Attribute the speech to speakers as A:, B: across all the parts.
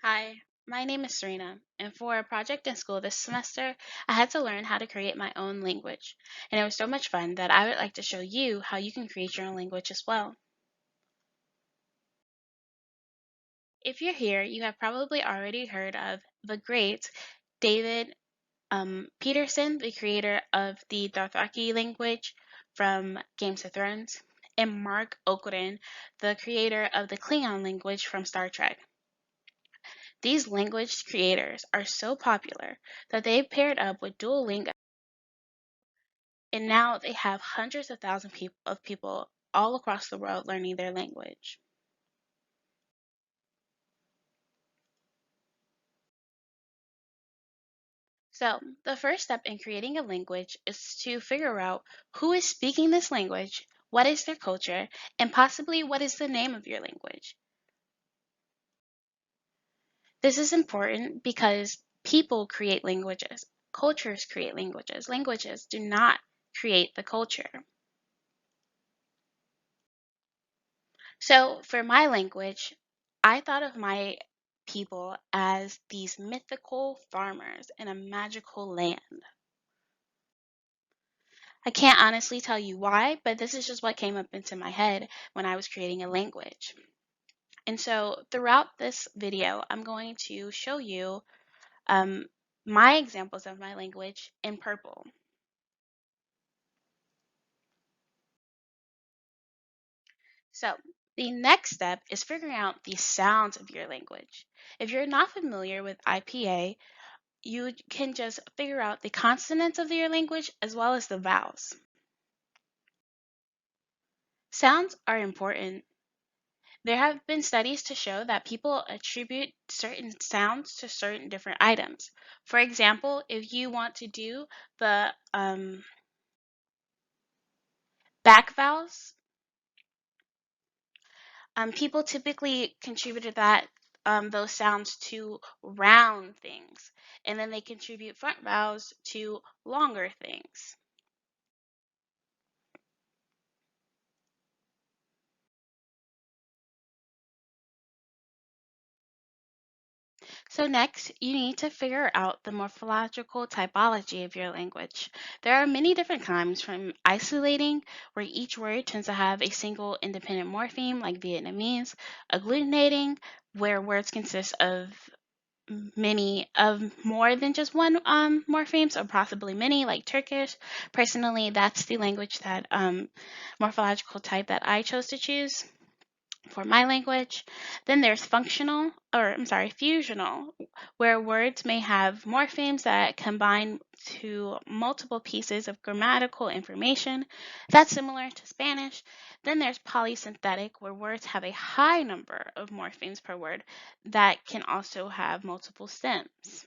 A: Hi, my name is Serena, and for a project in school this semester, I had to learn how to create my own language. And it was so much fun that I would like to show you how you can create your own language as well. If you're here, you have probably already heard of the great David Peterson, the creator of the Dothraki language from Games of Thrones, and Mark Okerin, the creator of the Klingon language from Star Trek. These language creators are so popular that they've paired up with Duolingo, and now they have hundreds of thousands of people all across the world learning their language. So, the first step in creating a language is to figure out who is speaking this language, what is their culture, and possibly what is the name of your language. This is important because people create languages, cultures create languages. Languages do not create the culture. So for my language, I thought of my people as these mythical farmers in a magical land. I can't honestly tell you why, but this is just what came up into my head when I was creating a language. And so throughout this video, I'm going to show you um, my examples of my language in purple. So the next step is figuring out the sounds of your language. If you're not familiar with IPA, you can just figure out the consonants of your language as well as the vowels. Sounds are important. There have been studies to show that people attribute certain sounds to certain different items. For example, if you want to do the back vowels, people typically contributed that those sounds to round things, and then they contribute front vowels to longer things. So next, you need to figure out the morphological typology of your language. There are many different kinds, from isolating, where each word tends to have a single independent morpheme like Vietnamese, agglutinating, where words consist of more than just one morpheme, so possibly many, like Turkish. Personally, that's the language that morphological type that I chose to choose for my language. Then there's fusional, where words may have morphemes that combine to multiple pieces of grammatical information. That's similar to Spanish. Then there's polysynthetic, where words have a high number of morphemes per word that can also have multiple stems.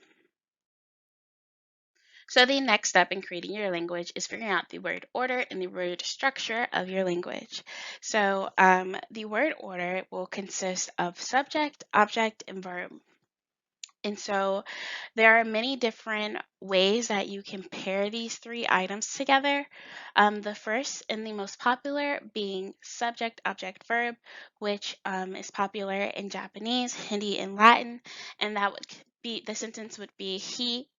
A: So the next step in creating your language is figuring out the word order and the word structure of your language. So the word order will consist of subject, object, and verb. And so there are many different ways that you can pair these three items together. The first and the most popular being subject, object, verb, which is popular in Japanese, Hindi, and Latin. And that would be the sentence would be he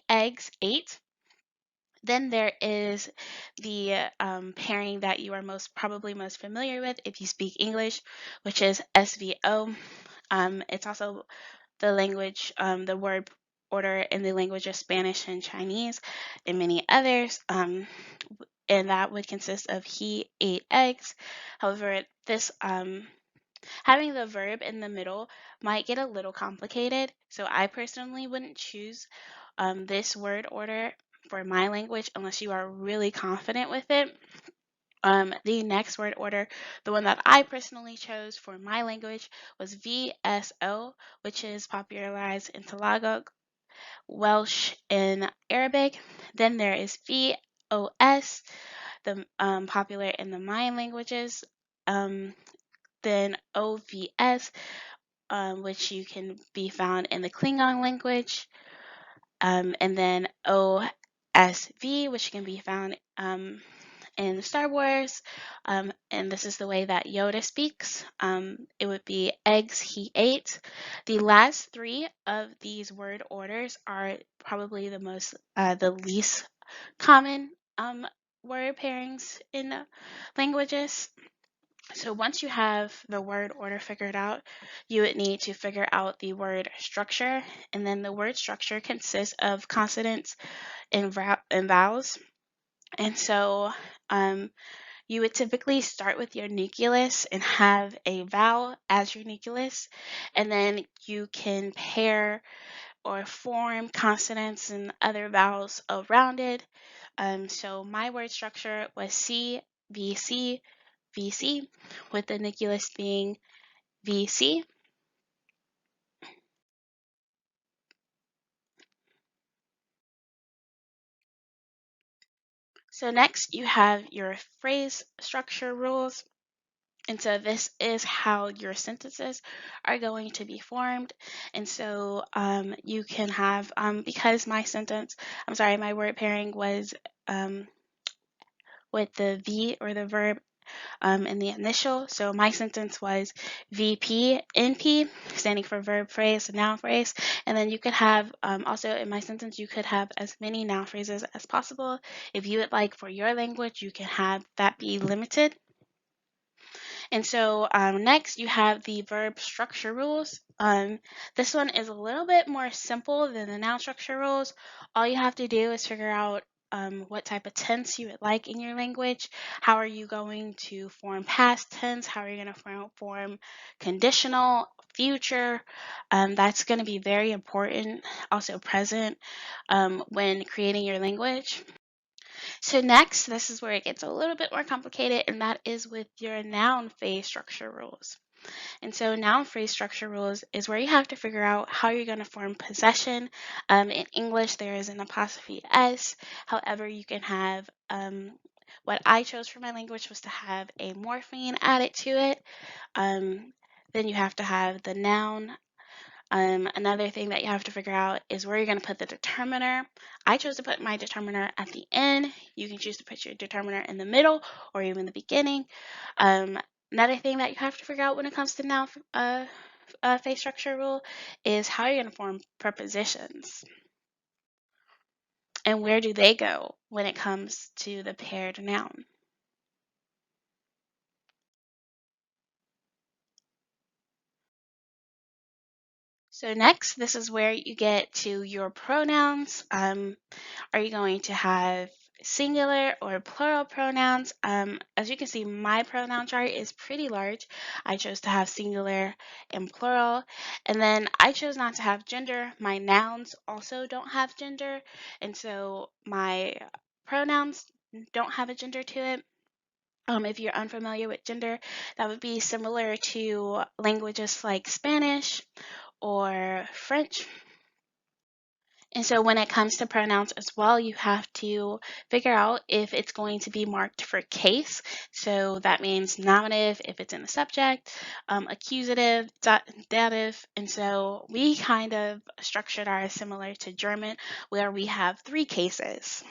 A: eggs ate. Then there is the pairing that you are probably most familiar with if you speak English, which is SVO. It's also the word order in the language of Spanish and Chinese and many others. And that would consist of he ate eggs. However, this having the verb in the middle might get a little complicated. So I personally wouldn't choose this word order for my language unless you are really confident with it. The next word order, the one that I personally chose for my language, was VSO, which is popularized in Tagalog, Welsh, and Arabic. Then there is VOS, the popular in the Mayan languages. Then OVS, which you can be found in the Klingon language. And then OSV, which can be found in Star Wars, and this is the way that Yoda speaks. It would be eggs he ate. The last three of these word orders are probably the least common word pairings in languages. So once you have the word order figured out, you would need to figure out the word structure, and then the word structure consists of consonants and vowels. And so you would typically start with your nucleus and have a vowel as your nucleus, and then you can pair or form consonants and other vowels around it. So my word structure was C, V, C, V, C, with the nucleus being V, C. So next you have your phrase structure rules. And so this is how your sentences are going to be formed. And so you can have, because my word pairing was with the V or the verb in the initial. So my sentence was VP, NP, standing for verb phrase, noun phrase. And then you could have, also in my sentence, you could have as many noun phrases as possible. If you would like for your language, you can have that be limited. And so next you have the verb structure rules. This one is a little bit more simple than the noun structure rules. All you have to do is figure out what type of tense you would like in your language. How are you going to form past tense? How are you going to form conditional, future? That's going to be very important, also present when creating your language. So next, this is where it gets a little bit more complicated, and that is with your noun phrase structure rules. And so noun phrase structure rules is where you have to figure out how you're going to form possession. In English, there is an apostrophe S. However, you can have, what I chose for my language was to have a morpheme added to it. Then you have to have the noun. Another thing that you have to figure out is where you're going to put the determiner. I chose to put my determiner at the end. You can choose to put your determiner in the middle or even the beginning. Um, Another thing that you have to figure out when it comes to noun phrase structure rule is how you're going to form prepositions and where do they go when it comes to the paired noun. So next, this is where you get to your pronouns. Are you going to have singular or plural pronouns? As you can see, my pronoun chart is pretty large. I chose to have singular and plural. And then I chose not to have gender. My nouns also don't have gender. And so my pronouns don't have a gender to it. If you're unfamiliar with gender, that would be similar to languages like Spanish or French. And so when it comes to pronouns as well, you have to figure out if it's going to be marked for case. So that means nominative if it's in the subject, accusative, dative. And so we kind of structured ours similar to German, where we have three cases.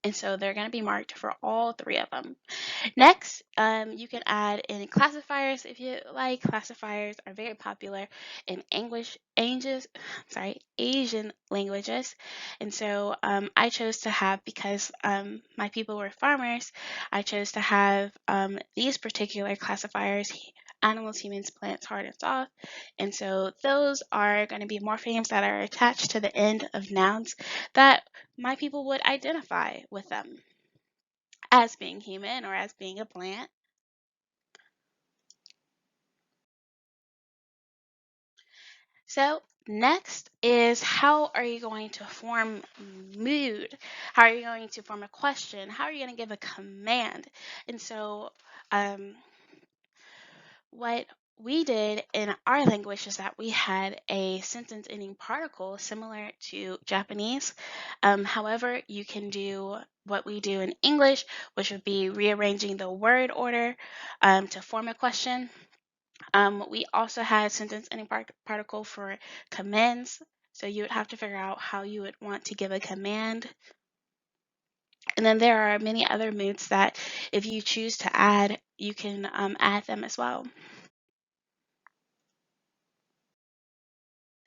A: And so they're going to be marked for all three of them. Next, you can add in classifiers if you like. Classifiers are very popular in Asian languages. And so I chose to have, because my people were farmers, I chose to have these particular classifiers: animals, humans, plants, hard and soft. And so those are going to be morphemes that are attached to the end of nouns that my people would identify with them as being human or as being a plant. So next is, how are you going to form mood? How are you going to form a question? How are you going to give a command? And so what we did in our language is that we had a sentence ending particle similar to Japanese. However, you can do what we do in English, which would be rearranging the word order to form a question. We also had sentence ending particle for commands. So you would have to figure out how you would want to give a command. And then there are many other moods that if you choose to add, you can add them as well.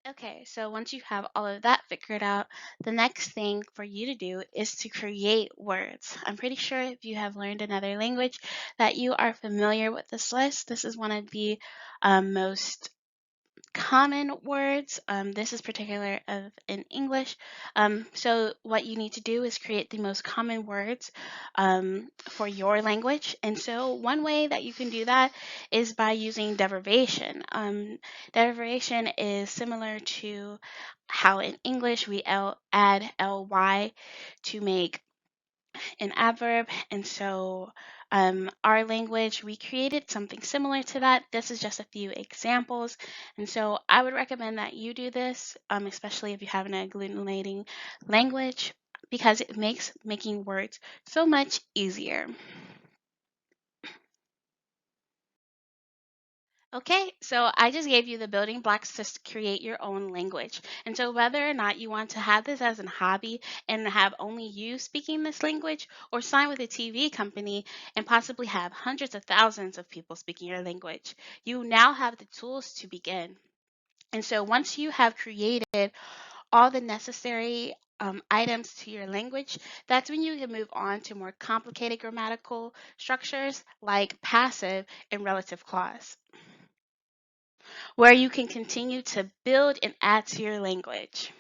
A: Okay, so once you have all of that figured out, the next thing for you to do is to create words. I'm pretty sure if you have learned another language that you are familiar with this list. This is one of the most common words. This is particular of in English. So what you need to do is create the most common words for your language. And so one way that you can do that is by using derivation. Derivation is similar to how in English we add ly to make an adverb. And so our language, we created something similar to that. This is just a few examples. And so I would recommend that you do this, especially if you have an agglutinating language, because it makes making words so much easier. Okay, so I just gave you the building blocks to create your own language. And so whether or not you want to have this as a hobby and have only you speaking this language, or sign with a TV company and possibly have hundreds of thousands of people speaking your language, you now have the tools to begin. And so once you have created all the necessary items to your language, that's when you can move on to more complicated grammatical structures like passive and relative clause, where you can continue to build and add to your language.